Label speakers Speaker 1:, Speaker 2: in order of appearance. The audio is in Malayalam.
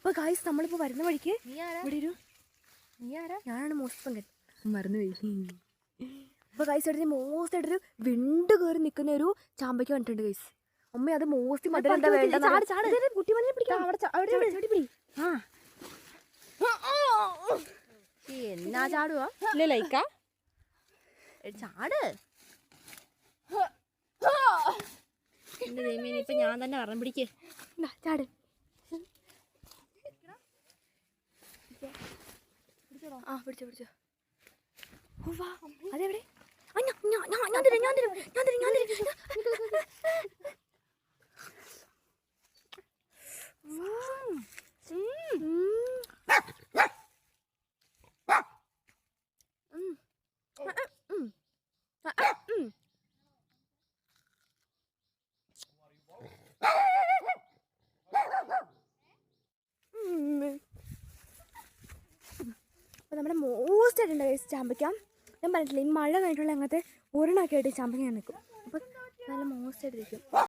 Speaker 1: അപ്പോൾ ഗൈസ് നമ്മളിപ്പോൾ വരുന്ന വഴിക്ക് ഇവിടെ ഒരു ഞാനാണ് മോസ്റ്റ് മറന്നു പോയി. അപ്പോൾ ഗൈസ് എടുത്ത് മോസ്റ്റ് ആയിട്ടൊരു വിണ്ട് കയറി നിൽക്കുന്ന ഒരു ചാമ്പയ്ക്ക് കണ്ടിട്ടുണ്ട് ഗൈസ്. അമ്മ അത് മോസ്റ്റ് മധുരം എന്താ വേണ്ട കുട്ടിമണിനെ പിടിക്കാം. എന്നാ ചാടുവാ ലൈക്ക ചാട്. എന്റെ ദൈവമേ ഇപ്പൊ ഞാൻ തന്നെ പറഞ്ഞു പിടിക്കേ ചാട്. ആ പിടിച്ചോ പിടിച്ചോ. അതെവിടെ? ഞാൻ തരാം ഞാൻ തരാം ഞാൻ തരാം ഞാൻ തരാം. അപ്പോൾ നമ്മുടെ മോസ്റ്റ് ആയിട്ടുണ്ട് ചാമ്പയ്ക്ക. ഞാൻ പറഞ്ഞിട്ടില്ല ഈ മഴ കഴിഞ്ഞിട്ടുള്ള അങ്ങനത്തെ ഒരെണ്ണമൊക്കെ ആയിട്ട് ചാമ്പയ്ക്ക ഞാൻ നിൽക്കും. അപ്പോൾ നല്ല മോസ്റ്റ് ആയിട്ട് ഇരിക്കും.